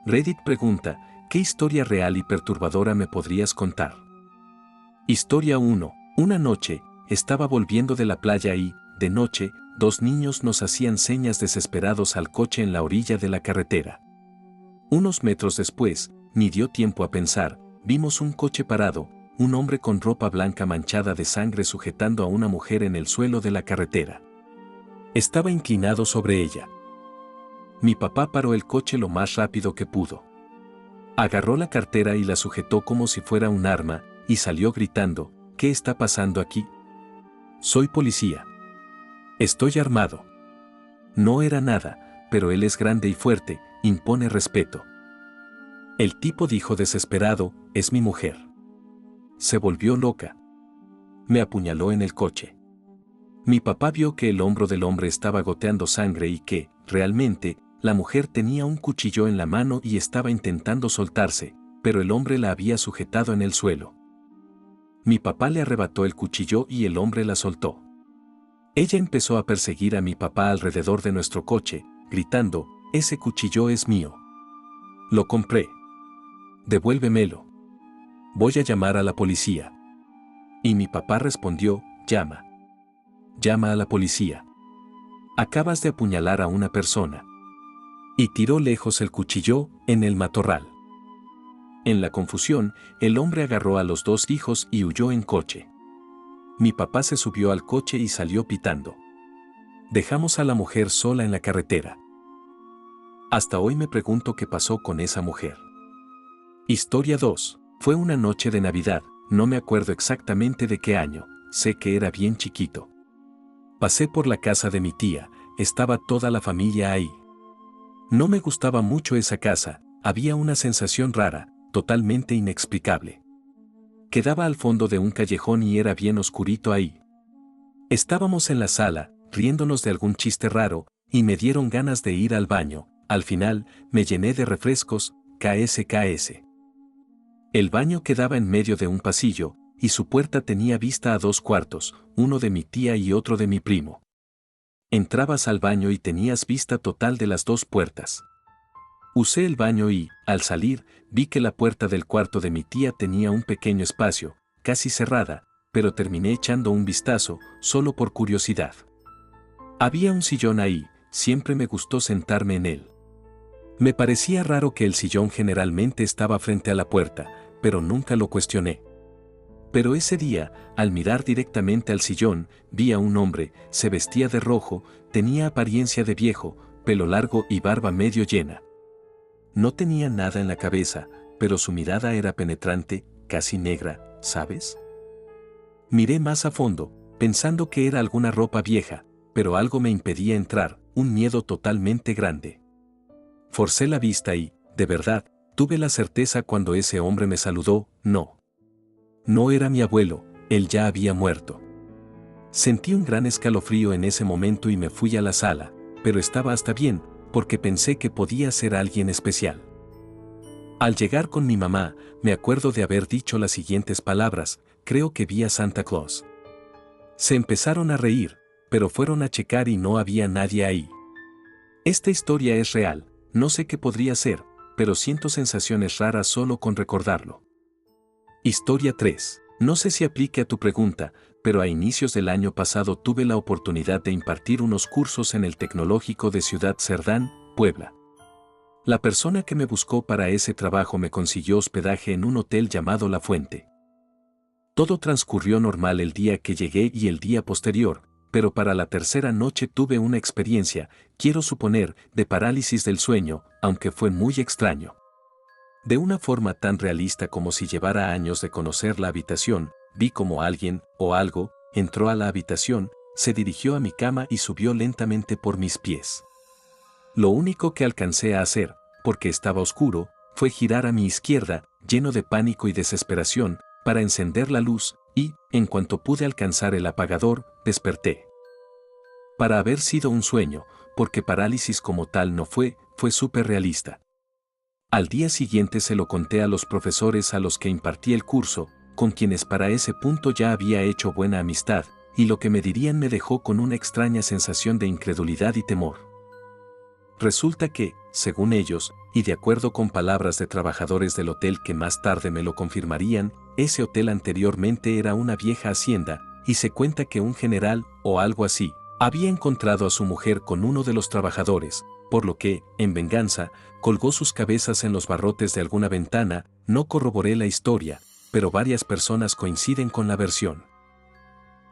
Reddit pregunta, ¿qué historia real y perturbadora me podrías contar? Historia 1. Una noche, estaba volviendo de la playa y, de noche, dos niños nos hacían señas desesperados al coche en la orilla de la carretera. Unos metros después, ni dio tiempo a pensar, vimos un coche parado, un hombre con ropa blanca manchada de sangre sujetando a una mujer en el suelo de la carretera. Estaba inclinado sobre ella. Mi papá paró el coche lo más rápido que pudo. Agarró la cartera y la sujetó como si fuera un arma, y salió gritando, ¿qué está pasando aquí? Soy policía. Estoy armado. No era nada, pero él es grande y fuerte, impone respeto. El tipo dijo desesperado, es mi mujer. Se volvió loca. Me apuñaló en el coche. Mi papá vio que el hombro del hombre estaba goteando sangre y que, realmente, la mujer tenía un cuchillo en la mano y estaba intentando soltarse, pero el hombre la había sujetado en el suelo. Mi papá le arrebató el cuchillo y el hombre la soltó. Ella empezó a perseguir a mi papá alrededor de nuestro coche, gritando, ese cuchillo es mío. Lo compré. Devuélvemelo. Voy a llamar a la policía. Y mi papá respondió, llama. Llama a la policía. Acabas de apuñalar a una persona. Y tiró lejos el cuchillo, en el matorral. En la confusión, el hombre agarró a los dos hijos y huyó en coche. Mi papá se subió al coche y salió pitando. Dejamos a la mujer sola en la carretera. Hasta hoy me pregunto qué pasó con esa mujer. Historia 2. Fue una noche de Navidad, no me acuerdo exactamente de qué año, sé que era bien chiquito. Pasé por la casa de mi tía, estaba toda la familia ahí. No me gustaba mucho esa casa, había una sensación rara, totalmente inexplicable. Quedaba al fondo de un callejón y era bien oscurito ahí. Estábamos en la sala, riéndonos de algún chiste raro, y me dieron ganas de ir al baño, al final, me llené de refrescos, KS. El baño quedaba en medio de un pasillo, y su puerta tenía vista a dos cuartos, uno de mi tía y otro de mi primo. Entrabas al baño y tenías vista total de las dos puertas. Usé el baño y, al salir, vi que la puerta del cuarto de mi tía tenía un pequeño espacio, casi cerrada, pero terminé echando un vistazo, solo por curiosidad. Había un sillón ahí, siempre me gustó sentarme en él. Me parecía raro que el sillón generalmente estaba frente a la puerta, pero nunca lo cuestioné. Pero ese día, al mirar directamente al sillón, vi a un hombre, se vestía de rojo, tenía apariencia de viejo, pelo largo y barba medio llena. No tenía nada en la cabeza, pero su mirada era penetrante, casi negra, ¿sabes? Miré más a fondo, pensando que era alguna ropa vieja, pero algo me impedía entrar, un miedo totalmente grande. Forcé la vista y, de verdad, tuve la certeza cuando ese hombre me saludó, no. No era mi abuelo, él ya había muerto. Sentí un gran escalofrío en ese momento y me fui a la sala, pero estaba hasta bien, porque pensé que podía ser alguien especial. Al llegar con mi mamá, me acuerdo de haber dicho las siguientes palabras, creo que vi a Santa Claus. Se empezaron a reír, pero fueron a checar y no había nadie ahí. Esta historia es real, no sé qué podría ser, pero siento sensaciones raras solo con recordarlo. Historia 3. No sé si aplique a tu pregunta, pero a inicios del año pasado tuve la oportunidad de impartir unos cursos en el Tecnológico de Ciudad Cerdán, Puebla. La persona que me buscó para ese trabajo me consiguió hospedaje en un hotel llamado La Fuente. Todo transcurrió normal el día que llegué y el día posterior, pero para la tercera noche tuve una experiencia, quiero suponer, de parálisis del sueño, aunque fue muy extraño. De una forma tan realista como si llevara años de conocer la habitación, vi como alguien, o algo, entró a la habitación, se dirigió a mi cama y subió lentamente por mis pies. Lo único que alcancé a hacer, porque estaba oscuro, fue girar a mi izquierda, lleno de pánico y desesperación, para encender la luz, y, en cuanto pude alcanzar el apagador, desperté. Para haber sido un sueño, porque parálisis como tal no fue súper realista. Al día siguiente se lo conté a los profesores a los que impartí el curso, con quienes para ese punto ya había hecho buena amistad, y lo que me dirían me dejó con una extraña sensación de incredulidad y temor. Resulta que, según ellos, y de acuerdo con palabras de trabajadores del hotel que más tarde me lo confirmarían, ese hotel anteriormente era una vieja hacienda, y se cuenta que un general, o algo así, había encontrado a su mujer con uno de los trabajadores, por lo que, en venganza, colgó sus cabezas en los barrotes de alguna ventana. No corroboré la historia, pero varias personas coinciden con la versión.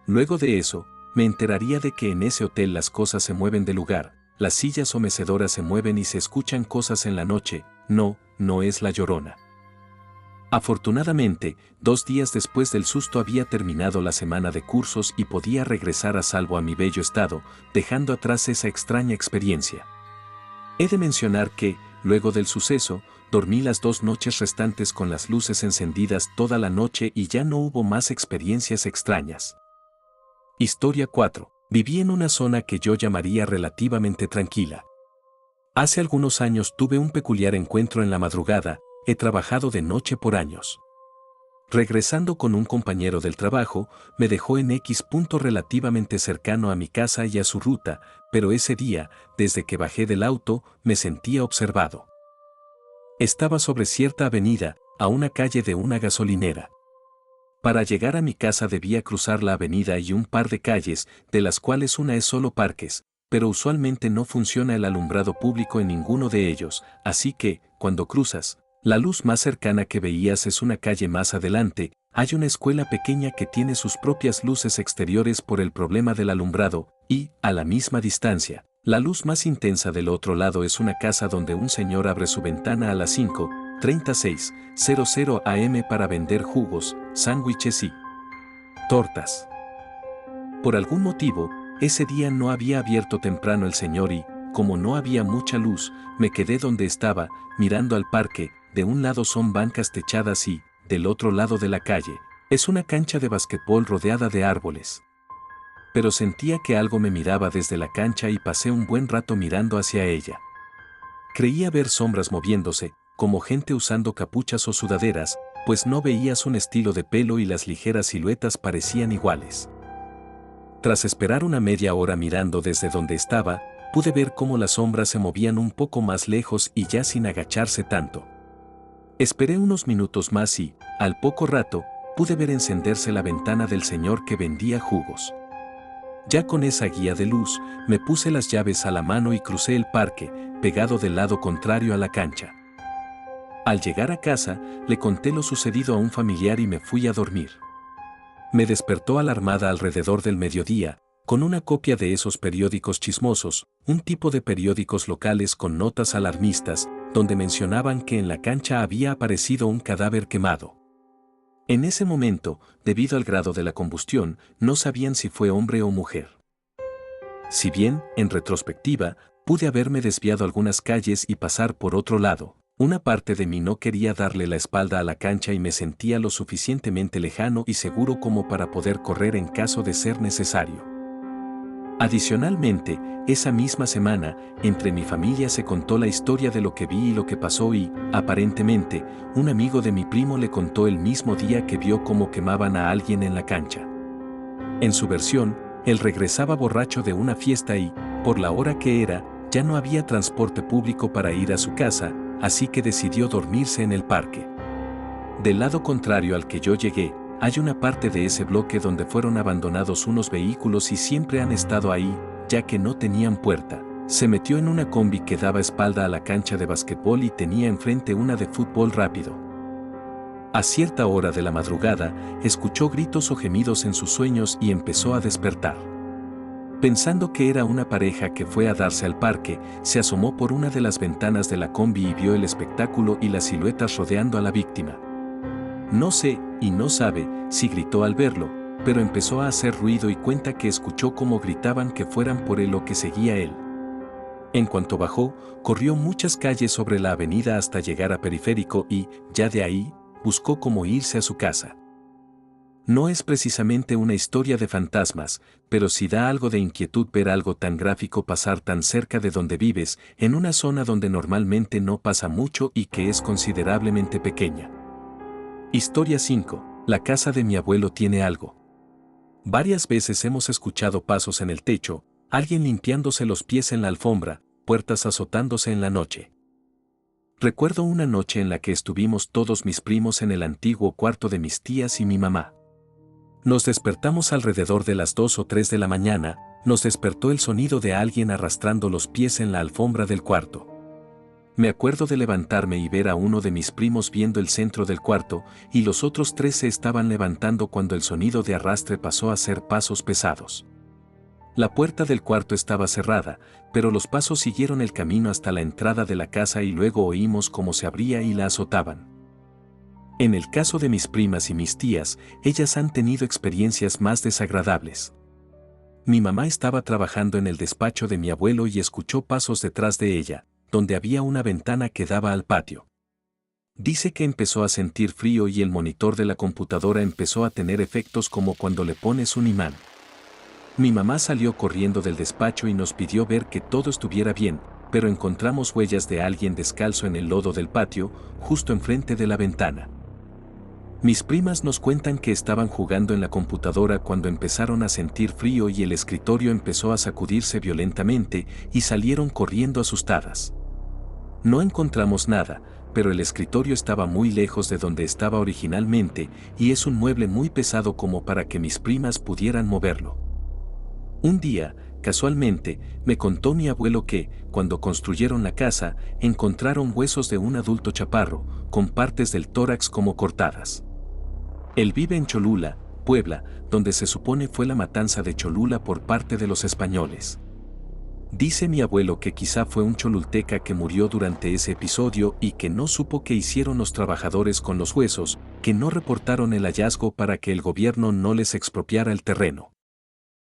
Luego de eso, me enteraría de que en ese hotel las cosas se mueven de lugar, las sillas o mecedoras se mueven y se escuchan cosas en la noche. No es La Llorona. Afortunadamente, 2 días después del susto había terminado la semana de cursos y podía regresar a salvo a mi bello estado, dejando atrás esa extraña experiencia. He de mencionar que, luego del suceso, dormí las 2 noches restantes con las luces encendidas toda la noche y ya no hubo más experiencias extrañas. Historia 4. Viví en una zona que yo llamaría relativamente tranquila. Hace algunos años tuve un peculiar encuentro en la madrugada. He trabajado de noche por años. Regresando con un compañero del trabajo, me dejó en X punto relativamente cercano a mi casa y a su ruta, pero ese día, desde que bajé del auto, me sentía observado. Estaba sobre cierta avenida, a una calle de una gasolinera. Para llegar a mi casa debía cruzar la avenida y un par de calles, de las cuales una es solo parques, pero usualmente no funciona el alumbrado público en ninguno de ellos, así que, cuando cruzas, la luz más cercana que veías es una calle más adelante. Hay una escuela pequeña que tiene sus propias luces exteriores por el problema del alumbrado, y, a la misma distancia, la luz más intensa del otro lado es una casa donde un señor abre su ventana a las 5:36:00 am para vender jugos, sándwiches y tortas. Por algún motivo, ese día no había abierto temprano el señor y, como no había mucha luz, me quedé donde estaba, mirando al parque. De un lado son bancas techadas y, del otro lado de la calle, es una cancha de basquetbol rodeada de árboles. Pero sentía que algo me miraba desde la cancha y pasé un buen rato mirando hacia ella. Creía ver sombras moviéndose, como gente usando capuchas o sudaderas, pues no veías un estilo de pelo y las ligeras siluetas parecían iguales. Tras esperar una media hora mirando desde donde estaba, pude ver cómo las sombras se movían un poco más lejos y ya sin agacharse tanto. Esperé unos minutos más y, al poco rato, pude ver encenderse la ventana del señor que vendía jugos. Ya con esa guía de luz, me puse las llaves a la mano y crucé el parque, pegado del lado contrario a la cancha. Al llegar a casa, le conté lo sucedido a un familiar y me fui a dormir. Me despertó alarmada alrededor del mediodía, con una copia de esos periódicos chismosos, un tipo de periódicos locales con notas alarmistas, donde mencionaban que en la cancha había aparecido un cadáver quemado. En ese momento, debido al grado de la combustión, no sabían si fue hombre o mujer. Si bien, en retrospectiva, pude haberme desviado algunas calles y pasar por otro lado, una parte de mí no quería darle la espalda a la cancha y me sentía lo suficientemente lejano y seguro como para poder correr en caso de ser necesario. Adicionalmente, esa misma semana, entre mi familia se contó la historia de lo que vi y lo que pasó y, aparentemente, un amigo de mi primo le contó el mismo día que vio cómo quemaban a alguien en la cancha. En su versión, él regresaba borracho de una fiesta y, por la hora que era, ya no había transporte público para ir a su casa, así que decidió dormirse en el parque. Del lado contrario al que yo llegué, hay una parte de ese bloque donde fueron abandonados unos vehículos y siempre han estado ahí, ya que no tenían puerta. Se metió en una combi que daba espalda a la cancha de basquetbol y tenía enfrente una de fútbol rápido. A cierta hora de la madrugada, escuchó gritos o gemidos en sus sueños y empezó a despertar. Pensando que era una pareja que fue a darse al parque, se asomó por una de las ventanas de la combi y vio el espectáculo y las siluetas rodeando a la víctima. No sé, y no sabe, si gritó al verlo, pero empezó a hacer ruido y cuenta que escuchó cómo gritaban que fueran por él o que seguía él. En cuanto bajó, corrió muchas calles sobre la avenida hasta llegar a Periférico y, ya de ahí, buscó cómo irse a su casa. No es precisamente una historia de fantasmas, pero sí da algo de inquietud ver algo tan gráfico pasar tan cerca de donde vives, en una zona donde normalmente no pasa mucho y que es considerablemente pequeña. Historia 5. La casa de mi abuelo tiene algo. Varias veces hemos escuchado pasos en el techo, alguien limpiándose los pies en la alfombra, puertas azotándose en la noche. Recuerdo una noche en la que estuvimos todos mis primos en el antiguo cuarto de mis tías y mi mamá. Nos despertamos alrededor de las 2 o 3 de la mañana, nos despertó el sonido de alguien arrastrando los pies en la alfombra del cuarto. Me acuerdo de levantarme y ver a uno de mis primos viendo el centro del cuarto, y los otros 3 se estaban levantando cuando el sonido de arrastre pasó a ser pasos pesados. La puerta del cuarto estaba cerrada, pero los pasos siguieron el camino hasta la entrada de la casa y luego oímos cómo se abría y la azotaban. En el caso de mis primas y mis tías, ellas han tenido experiencias más desagradables. Mi mamá estaba trabajando en el despacho de mi abuelo y escuchó pasos detrás de ella, donde había una ventana que daba al patio. Dice que empezó a sentir frío y el monitor de la computadora empezó a tener efectos como cuando le pones un imán. Mi mamá salió corriendo del despacho y nos pidió ver que todo estuviera bien, pero encontramos huellas de alguien descalzo en el lodo del patio, justo enfrente de la ventana. Mis primas nos cuentan que estaban jugando en la computadora cuando empezaron a sentir frío y el escritorio empezó a sacudirse violentamente y salieron corriendo asustadas. No encontramos nada, pero el escritorio estaba muy lejos de donde estaba originalmente y es un mueble muy pesado como para que mis primas pudieran moverlo. Un día, casualmente, me contó mi abuelo que, cuando construyeron la casa, encontraron huesos de un adulto chaparro, con partes del tórax como cortadas. Él vive en Cholula, Puebla, donde se supone fue la matanza de Cholula por parte de los españoles. Dice mi abuelo que quizá fue un cholulteca que murió durante ese episodio y que no supo qué hicieron los trabajadores con los huesos, que no reportaron el hallazgo para que el gobierno no les expropiara el terreno.